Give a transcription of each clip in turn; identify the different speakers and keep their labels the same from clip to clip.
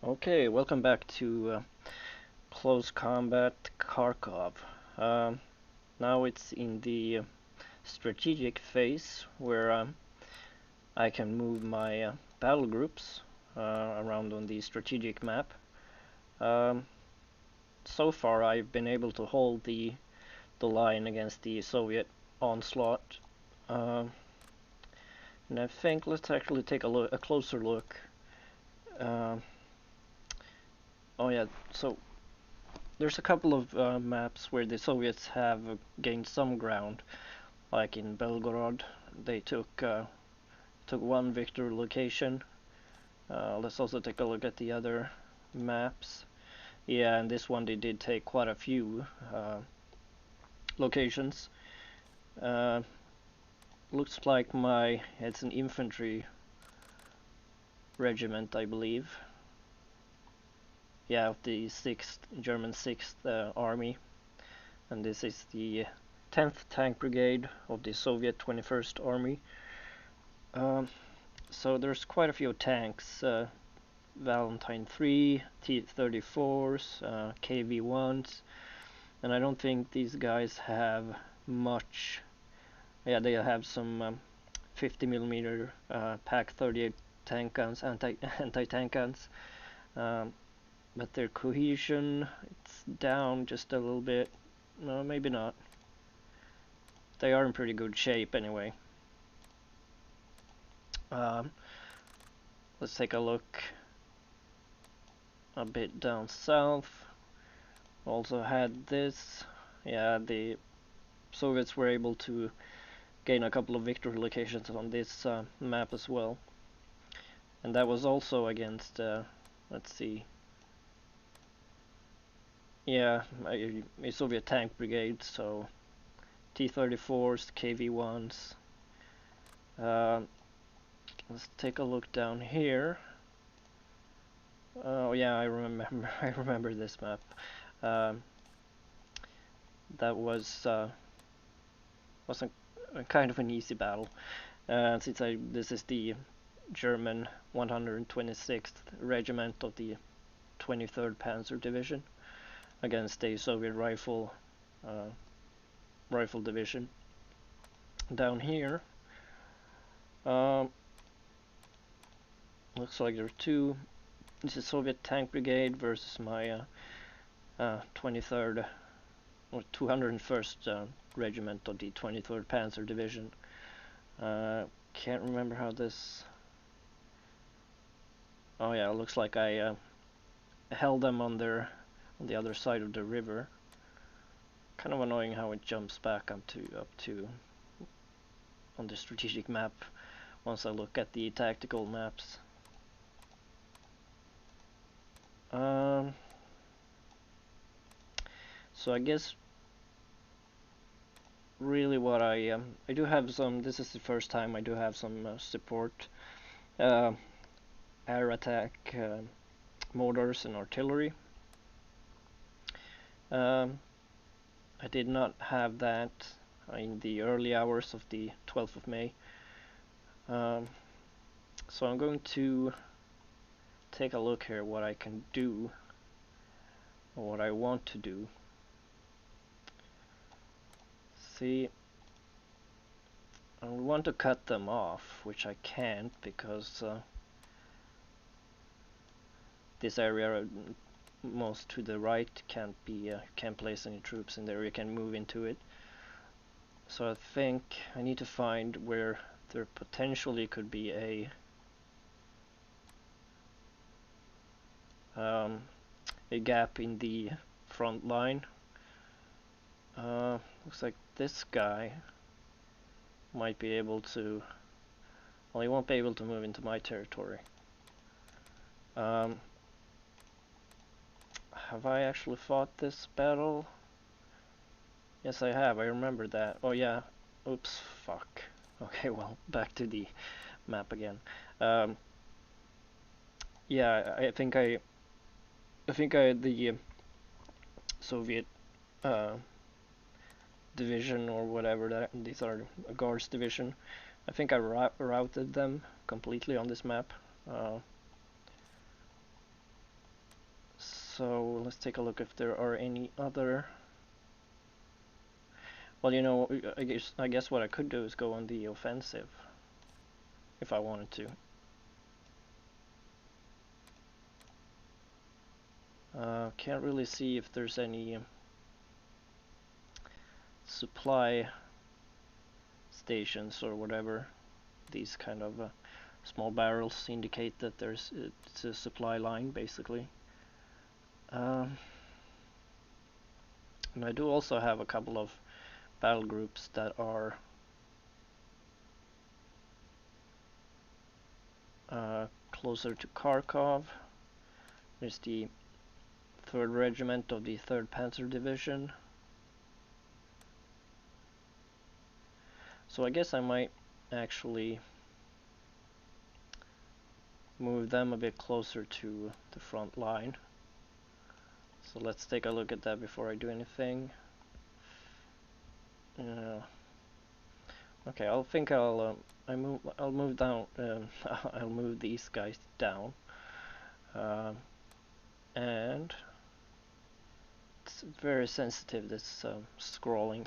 Speaker 1: Okay, welcome back to Close Combat Kharkov. Now it's in the strategic phase where I can move my battle groups around on the strategic map. Um, so far I've been able to hold the line against the Soviet onslaught. And I think let's actually take a closer look. Uh, oh yeah, so there's a couple of maps where the Soviets have gained some ground, like in Belgorod. They took one victory location. Let's also take a look at the other maps. Yeah, and this one they did take quite a few locations. Uh, Looks like it's an infantry regiment, I believe. Yeah, of the German 6th Army, and this is the 10th Tank Brigade of the Soviet 21st Army. So there's quite a few tanks, Valentine 3, T-34s, KV-1s, and I don't think these guys have much. Yeah, they have some 50mm Pak 38 tank guns, anti-tank guns, but their cohesion, it's down just a little bit. No, maybe not. They are in pretty good shape anyway. Let's take a look a bit down south. Also had this. Yeah, the Soviets were able to gain a couple of victory locations on this map as well. And that was also against, let's see, yeah, a Soviet tank brigade, so T-34s, KV-1s. Let's take a look down here. Oh yeah, I remember. I remember this map. That was a kind of an easy battle, since this is the German 126th Regiment of the 23rd Panzer Division against a Soviet rifle division. Down here, looks like there are two. This is Soviet Tank Brigade versus my 23rd or 201st Regiment of the 23rd Panzer Division. Can't remember how this. Oh yeah, it looks like I held them on the other side of the river. Kind of annoying how it jumps back up to on the strategic map once I look at the tactical maps. So I guess really what I do have some. This is the first time I do have some support, air attack, mortars and artillery. I did not have that in the early hours of the 12th of May. So I'm going to take a look here what I can do, or what I want to do. See, I want to cut them off, which I can't because this area most to the right can't place any troops in there. You can move into it. So I think I need to find where there potentially could be a gap in the front line. Looks like this guy might be able to. Well, he won't be able to move into my territory. Have I actually fought this battle? Yes, I have. I remember that. Oh yeah. Oops. Fuck. Okay. Well, back to the map again. Yeah, I think the Soviet division or whatever these are, a guards division. I think I routed them completely on this map. So let's take a look if there are any other. Well, you know, I guess what I could do is go on the offensive if I wanted to. Can't really see if there's any supply stations or whatever. These kind of small barrels indicate that it's a supply line, basically. And I do also have a couple of battle groups that are closer to Kharkov. There's the 3rd Regiment of the 3rd Panzer Division. So I guess I might actually move them a bit closer to the front line. So let's take a look at that before I do anything. Okay, I'll move down. I'll move these guys down, and it's very sensitive. This scrolling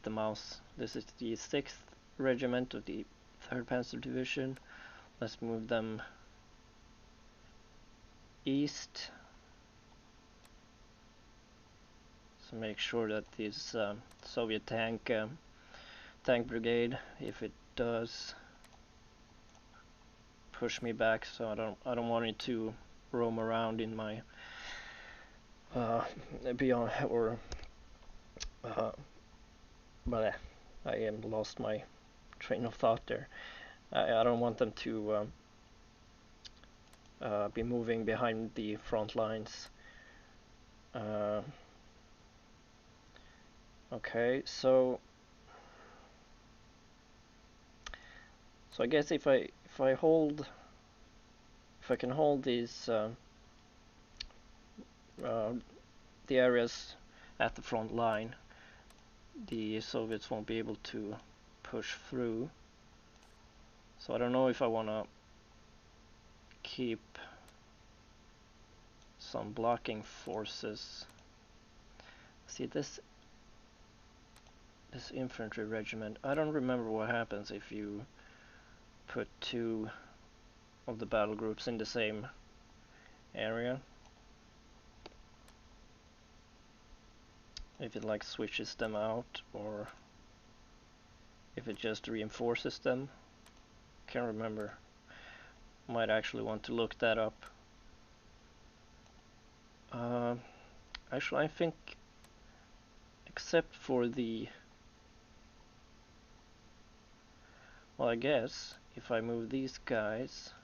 Speaker 1: the mouse. This is the 6th Regiment of the 3rd Panzer Division. Let's move them east. So make sure that this Soviet tank brigade, if it does push me back, so I don't want it to roam around in my beyond or but I lost my train of thought there. I don't want them to be moving behind the front lines. Okay, so I guess if I can hold these the areas at the front line, the Soviets won't be able to push through. So I don't know if I want to keep some blocking forces. See this infantry regiment. I don't remember what happens if you put 2 of the battle groups in the same area. If it like switches them out or if it just reinforces them. Can't remember. Might actually want to look that up. Actually, I think except for the, well, I guess if I move these guys,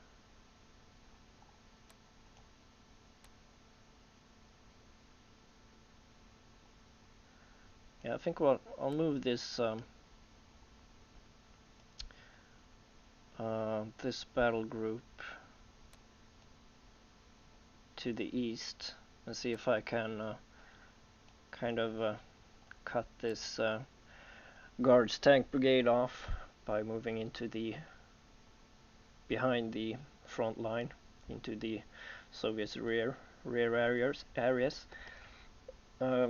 Speaker 1: yeah, I think I'll move this this battle group to the east and see if I can kind of cut this Guards tank brigade off by moving into the behind the front line into the Soviets rear areas. I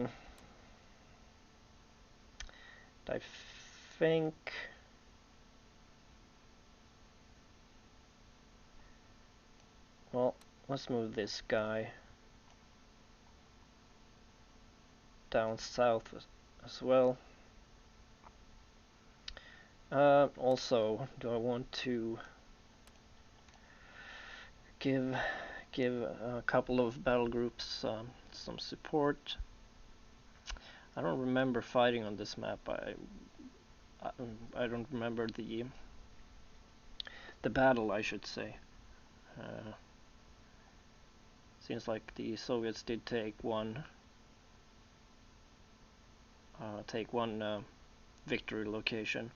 Speaker 1: think well, let's move this guy down south as well. Also, do I want to give a couple of battle groups some support? I don't remember fighting on this map. I don't remember the battle, I should say. Seems like the Soviets did take one victory location.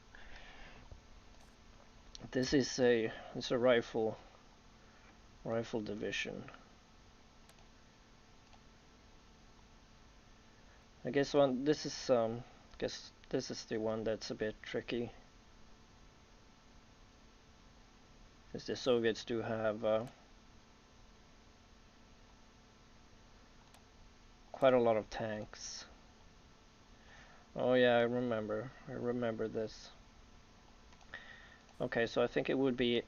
Speaker 1: This is a rifle division. I guess this is the one that's a bit tricky. Since the Soviets do have quite a lot of tanks. Oh yeah, I remember this. Okay, so I think it would be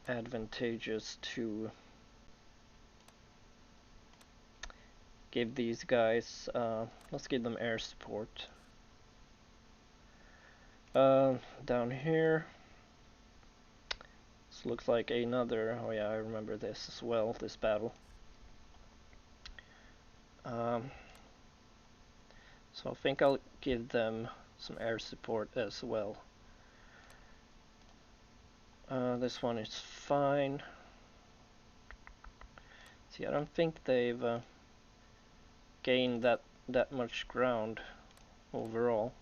Speaker 1: advantageous to give these guys, let's give them air support. Down here, this looks like another, oh yeah, I remember this as well, this battle. So I think I'll give them some air support as well. This one is fine. See, I don't think they've gained that much ground overall.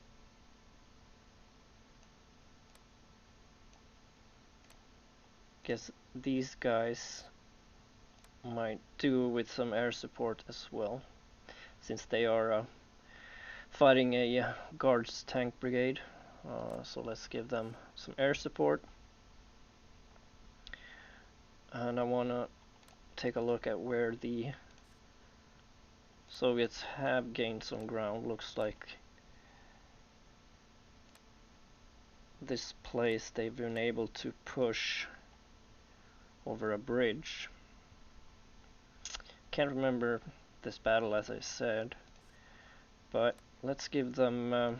Speaker 1: Guess these guys might do with some air support as well, since they are fighting a guards tank brigade. So let's give them some air support. And I want to take a look at where the Soviets have gained some ground. Looks like this place they've been able to push over a bridge. Can't remember this battle, as I said, but let's give them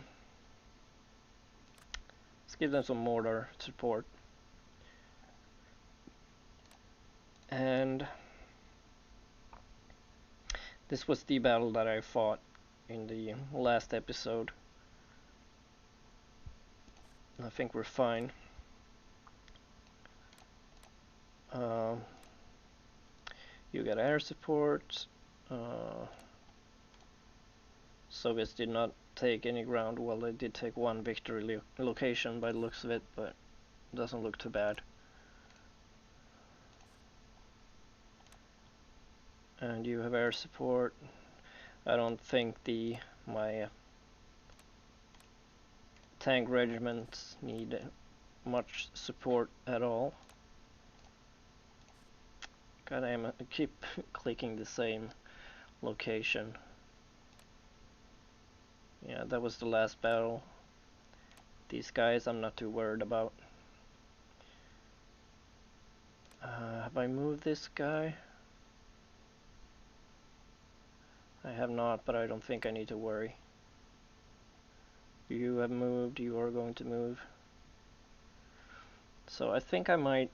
Speaker 1: some mortar support. And this was the battle that I fought in the last episode. I think we're fine. You got air support. Soviets did not take any ground. Well, they did take one victory location by the looks of it, but it doesn't look too bad. And you have air support. I don't think my tank regiments need much support at all. God damn it, I keep clicking the same location. Yeah, that was the last battle. These guys I'm not too worried about. Have I moved this guy? I have not, but I don't think I need to worry. You have moved, you are going to move. So I think I might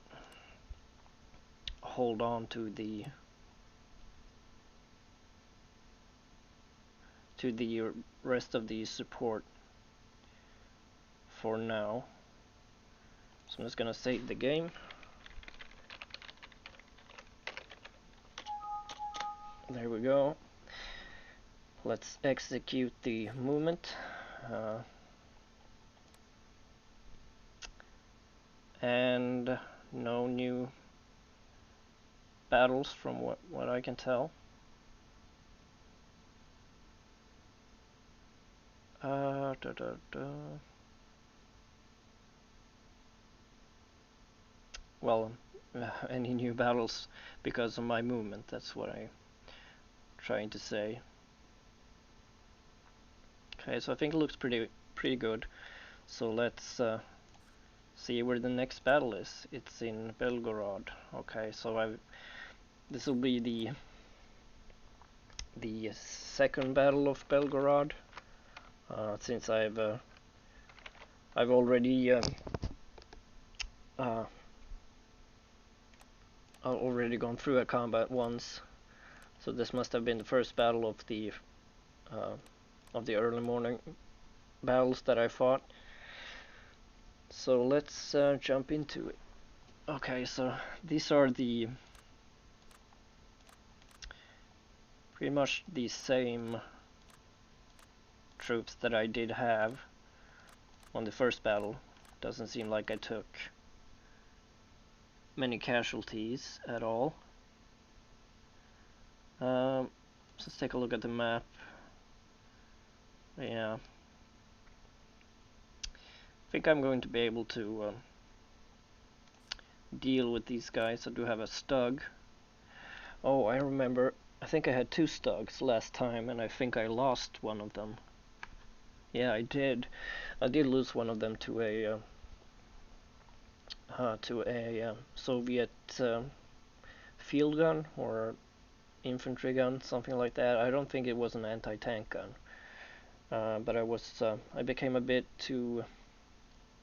Speaker 1: hold on to the rest of the support for now. So I'm just gonna save the game. There we go. Let's execute the movement. And no new battles from what I can tell. Well, any new battles because of my movement, that's what I'm trying to say. Okay, so I think it looks pretty good. So let's see where the next battle is. It's in Belgorod. Okay, so this will be the second Battle of Belgorod, since I've already gone through a combat once, so this must have been the first battle of the early morning battles that I fought. So let's jump into it. Okay, so these are pretty much the same troops that I did have on the first battle. Doesn't seem like I took many casualties at all. Let's take a look at the map. Yeah, I think I'm going to be able to deal with these guys. I do have a Stug. Oh, I remember I think I had 2 Stugs last time, and I think I lost one of them. Yeah, I did. I did lose one of them to a Soviet field gun or infantry gun, something like that. I don't think it was an anti-tank gun, but I became a bit too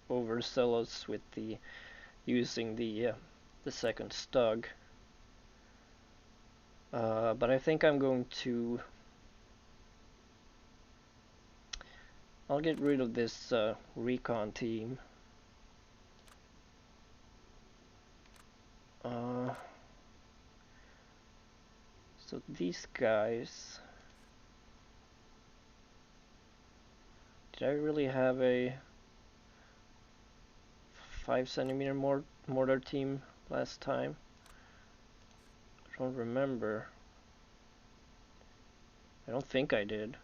Speaker 1: overzealous with the using the second Stug. But I think I'm going to. I'll get rid of this recon team. So these guys. Did I really have a 5 cm mortar team last time? I don't remember. I don't think I did.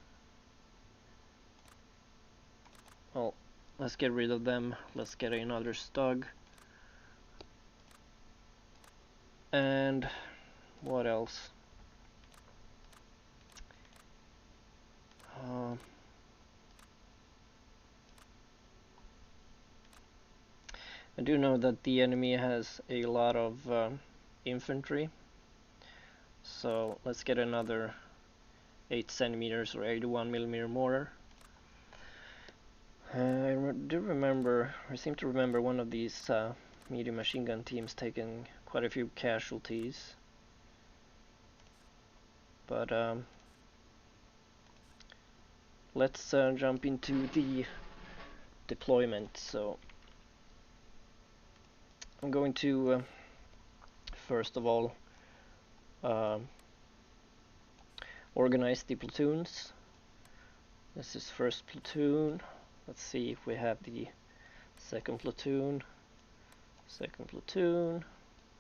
Speaker 1: Well, let's get rid of them. Let's get another Stug. And what else? I do know that the enemy has a lot of infantry, so let's get another 8 centimeters or 81mm mortar. I seem to remember one of these medium machine gun teams taking quite a few casualties, but let's jump into the deployment. So I'm going to first of all organize the platoons. This is first platoon. Let's see if we have the second platoon. Second platoon.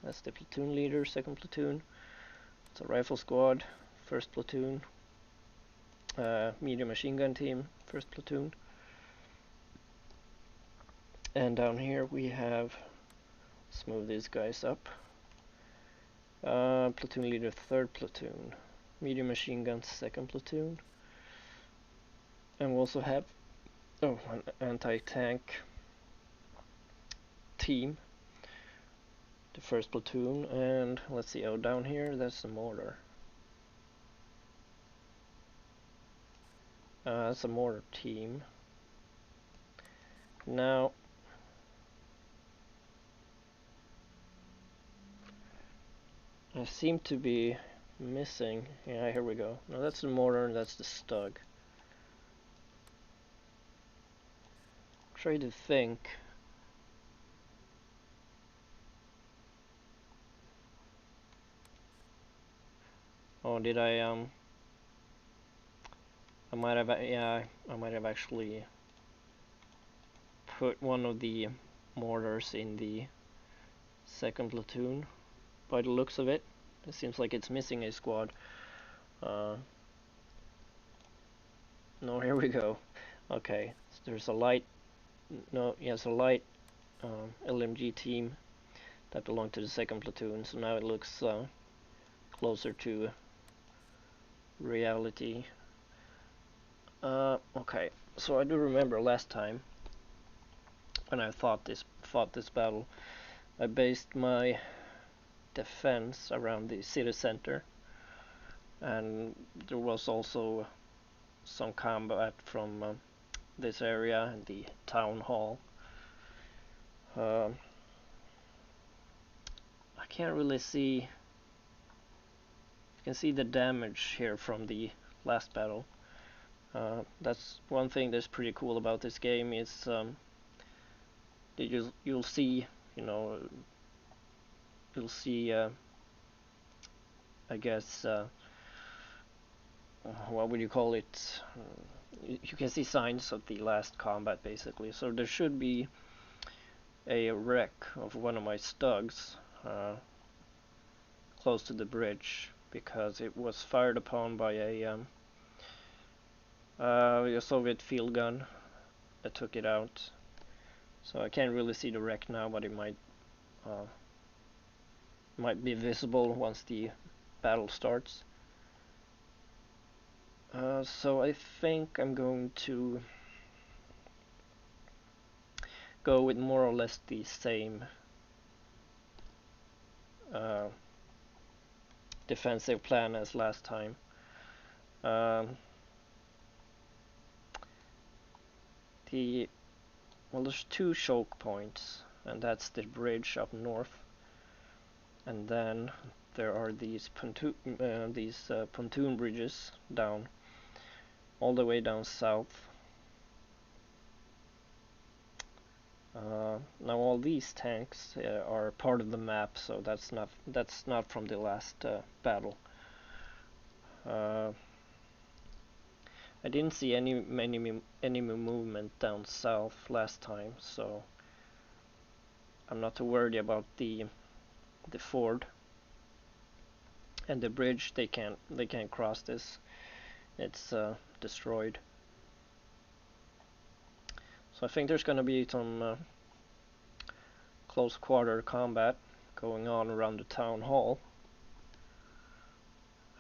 Speaker 1: That's the platoon leader, second platoon. It's a rifle squad, first platoon. Medium machine gun team, first platoon. And down here we have, let's move these guys up. Platoon leader, third platoon. Medium machine guns, second platoon. And we also have an anti-tank team, the first platoon. And let's see, down here that's the mortar. That's a mortar team. Now I seem to be missing. Yeah, here we go. Now that's the mortar and that's the Stug. Try to think. Oh, did I might have actually put one of the mortars in the second platoon. By the looks of it, it seems like it's missing a squad. No, here we go. Okay, so there's a light. No, yes, a light LMG team that belonged to the second platoon. So now it looks closer to reality. Okay, so I do remember last time when I fought this battle, I based my defense around the city center, and there was also some combat from this area and the town hall. I can't really see. You can see the damage here from the last battle. That's one thing that's pretty cool about this game is that you'll see, you'll see, I guess, what would you call it? You can see signs of the last combat basically. So there should be a wreck of one of my Stugs close to the bridge because it was fired upon by a Soviet field gun that took it out. So I can't really see the wreck now, but it might be visible once the battle starts. So I think I'm going to go with more or less the same defensive plan as last time. Well, there's two choke points, and that's the bridge up north, and then there are these pontoon bridges down, all the way down south. Now all these tanks are part of the map, so that's not from the last battle. I didn't see any movement down south last time, so I'm not too worried about the ford and the bridge. They can't cross this. It's destroyed. So I think there's going to be some close quarter combat going on around the town hall.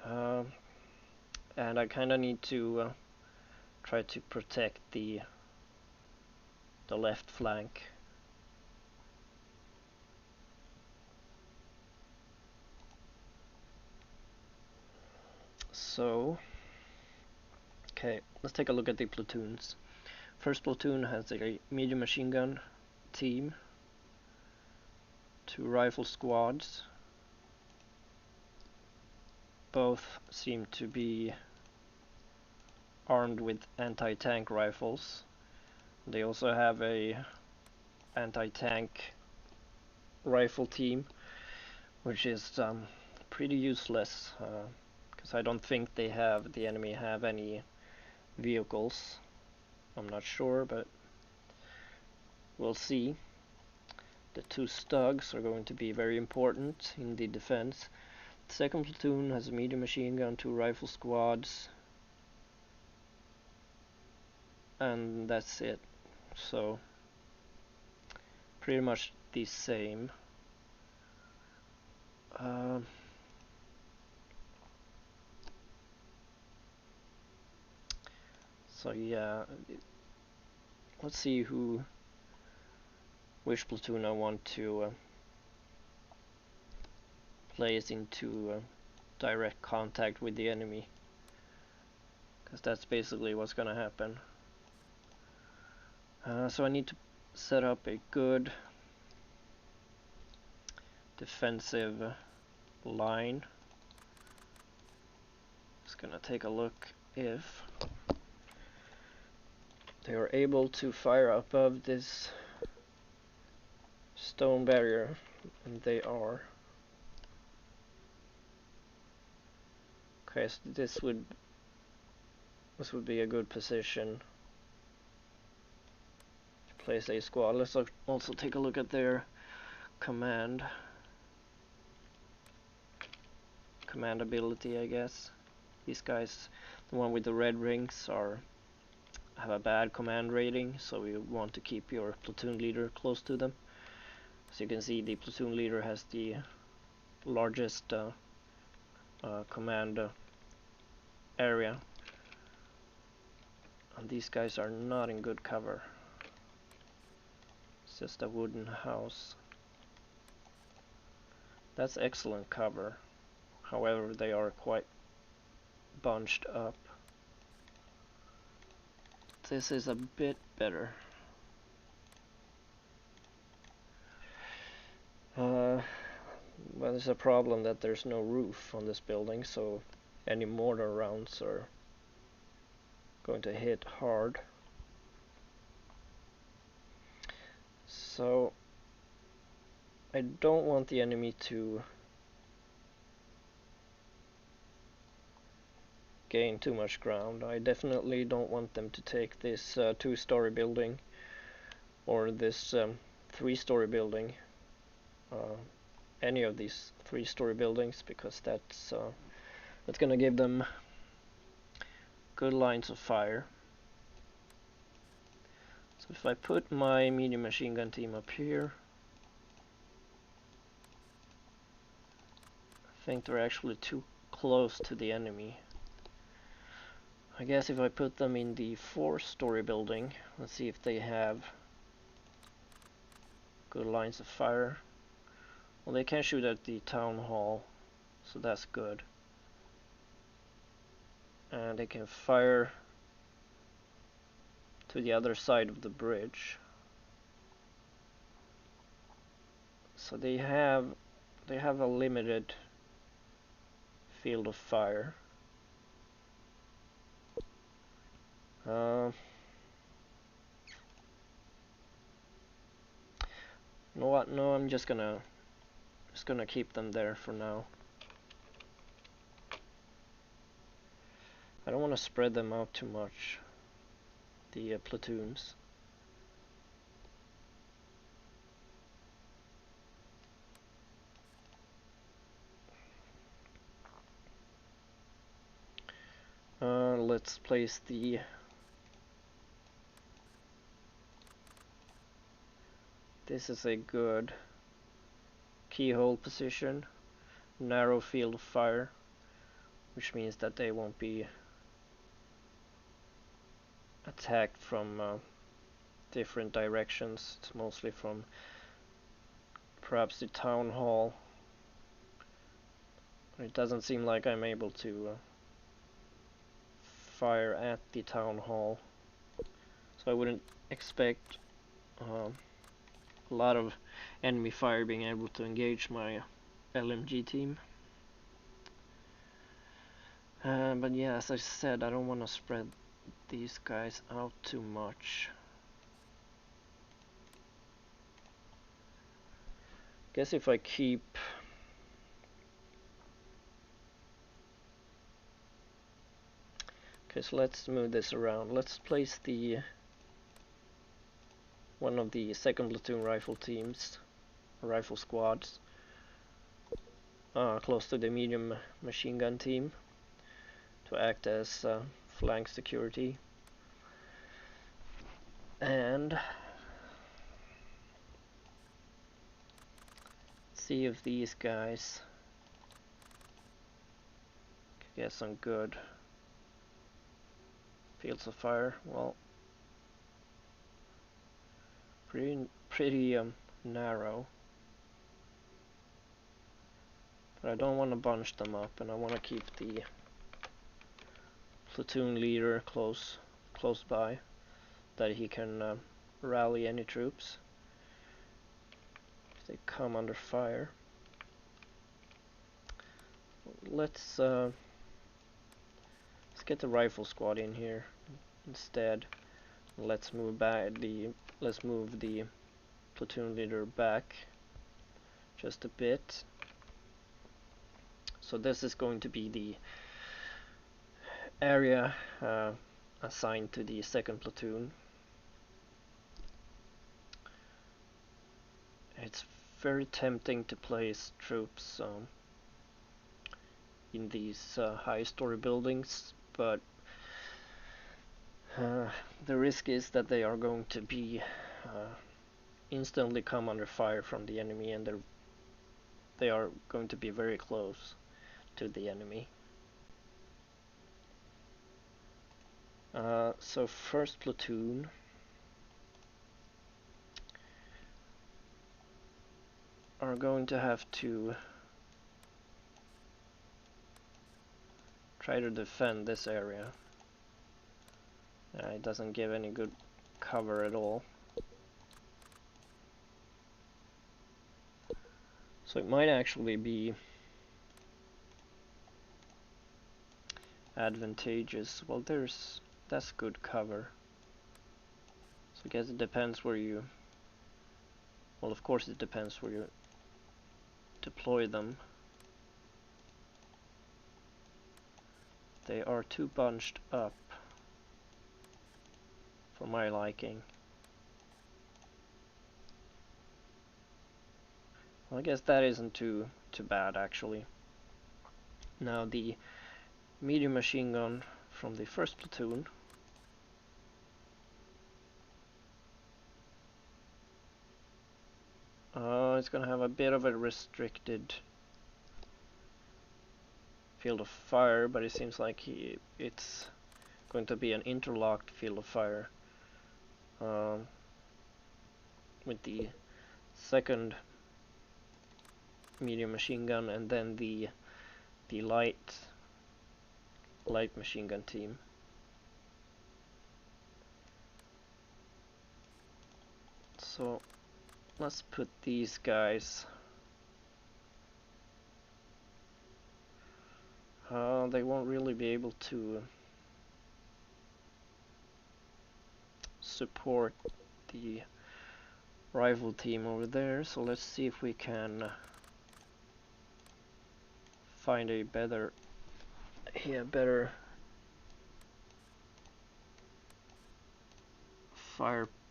Speaker 1: And I kind of need to try to protect the left flank. So, okay, let's take a look at the platoons. First platoon has a medium machine gun team, 2 rifle squads. Both seem to be armed with anti-tank rifles. They also have a anti-tank rifle team, which is pretty useless because I don't think the enemy have any vehicles. I'm not sure, but we'll see. The 2 Stugs are going to be very important in the defense. The second platoon has a medium machine gun, 2 rifle squads, and that's it. So pretty much the same. So yeah, let's see which platoon I want to place into direct contact with the enemy, because that's basically what's gonna happen. So I need to set up a good defensive line. Just gonna take a look if they are able to fire above this stone barrier, and they are. Okay, so this would be a good position to place a squad. Let's also take a look at their command ability, I guess. These guys, the one with the red rings, have a bad command rating, so you want to keep your platoon leader close to them. As you can see, the platoon leader has the largest command area, and these guys are not in good cover. It's just a wooden house. That's excellent cover. However, they are quite bunched up. This is a bit better. Well, there's a problem that there's no roof on this building, so any mortar rounds are going to hit hard. So I don't want the enemy to gain too much ground. I definitely don't want them to take this 2-story building or this 3-story building, any of these 3-story buildings, because that's going to give them good lines of fire. So if I put my medium machine gun team up here, I think they're actually too close to the enemy. I guess if I put them in the 4-story building, let's see if they have good lines of fire. Well, they can shoot at the town hall, so that's good. And they can fire to the other side of the bridge. So they have a limited field of fire. You know what? No, I'm just gonna keep them there for now. I don't want to spread them out too much, the platoons. Let's place the this is a good keyhole position, narrow field of fire, which means that they won't be attacked from different directions. It's mostly from perhaps the town hall. It doesn't seem like I'm able to fire at the town hall, so I wouldn't expect a lot of enemy fire being able to engage my LMG team. But yeah, as I said, I don't want to spread these guys out too much. Guess if I keep so let's move this around. Let's place the one of the 2nd platoon rifle teams, rifle squads, close to the medium machine gun team to act as flank security. And see if these guys can get some good fields of fire. Well, pretty narrow, but I don't want to bunch them up, and I want to keep the platoon leader close by, that he can rally any troops if they come under fire. Let's get the rifle squad in here instead. Let's move the platoon leader back just a bit. So this is going to be the area assigned to the 2nd platoon. It's very tempting to place troops in these high-story buildings, but the risk is that they are going to be instantly come under fire from the enemy, and they are going to be very close to the enemy. So 1st platoon are going to have to try to defend this area. It doesn't give any good cover at all. So it might actually be advantageous. Well, that's good cover. So I guess it depends where you, well, of course it depends where you deploy them. They are too bunched up for my liking. Well, I guess that isn't too bad actually. Now the medium machine gun from the 1st platoon it's gonna have a bit of a restricted field of fire, but it seems like it's going to be an interlocked field of fire with the second medium machine gun and then the light machine gun team. So let's put these guys. They won't really be able to support the rifle team over there, so let's see if we can find a better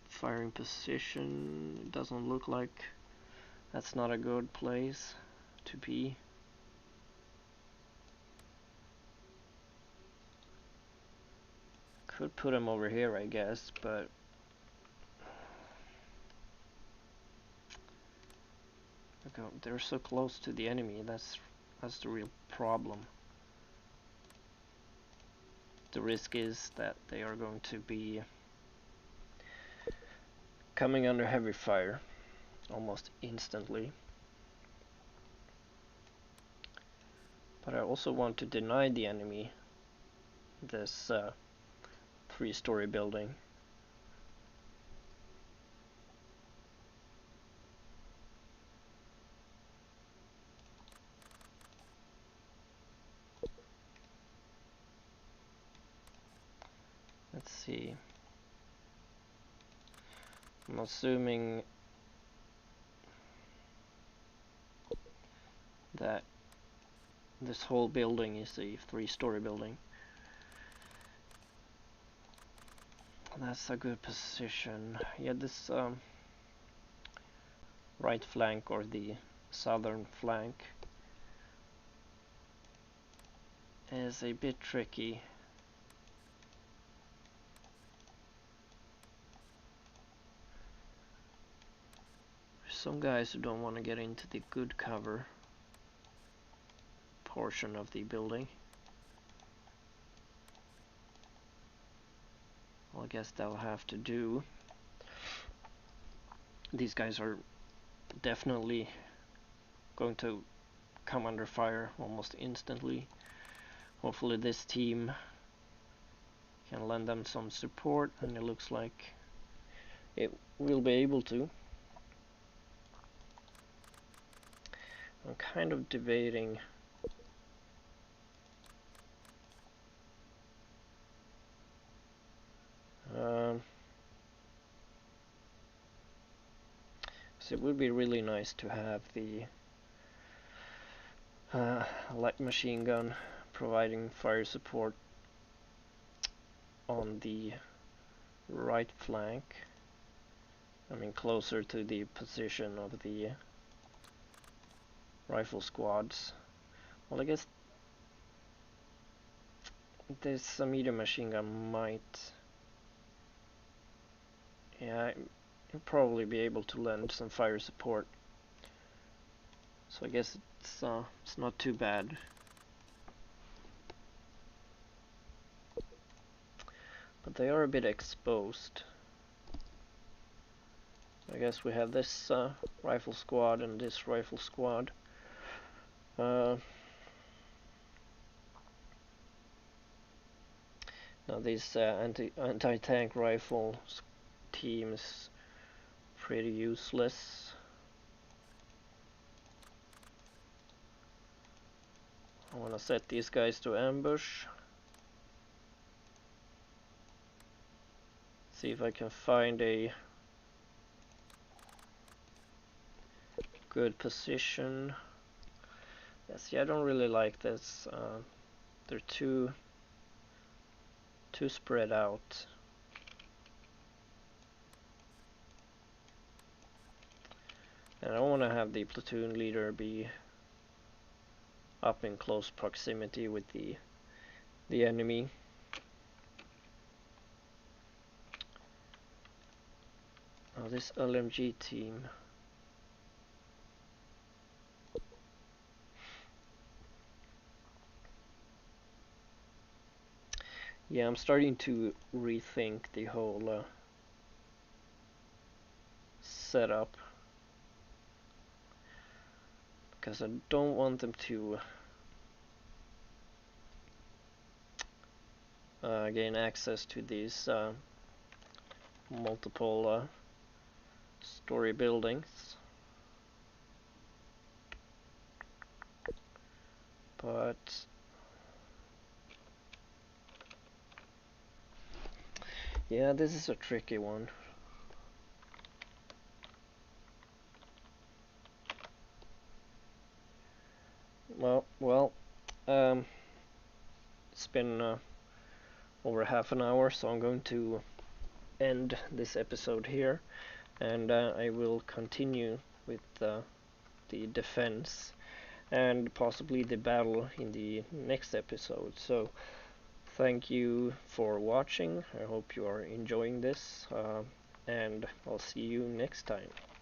Speaker 1: firing position. It doesn't look like that's not a good place to be. Could put him over here, I guess, but they're so close to the enemy. That's the real problem. The risk is that they are going to be coming under heavy fire almost instantly. But I also want to deny the enemy this 3-story building. Let's see. I'm assuming that this whole building is a 3-story building. That's a good position. Yeah, this right flank, or the southern flank, is a bit tricky. There's some guys who don't want to get into the good cover portion of the building. Well, I guess they'll have to do. These guys are definitely going to come under fire almost instantly. Hopefully this team can lend them some support, and it looks like it will be able to. I'm kind of debating so it would be really nice to have the light machine gun providing fire support on the right flank. I mean, closer to the position of the rifle squads. Well, I guess this medium machine gun might, yeah, you'll probably be able to lend some fire support. So I guess it's not too bad. But they are a bit exposed. I guess we have this rifle squad and this rifle squad. Now this anti-tank rifle team is pretty useless. I want to set these guys to ambush. See if I can find a good position. Yeah, see, I don't really like this. They're too spread out. And I want to have the platoon leader be up in close proximity with the enemy. Now this LMG team, Yeah, I'm starting to rethink the whole setup, because I don't want them to gain access to these multiple story buildings. But yeah, this is a tricky one. Well, it's been over half an hour, so I'm going to end this episode here, and I will continue with the defense and possibly the battle in the next episode. So thank you for watching. I hope you are enjoying this, and I'll see you next time.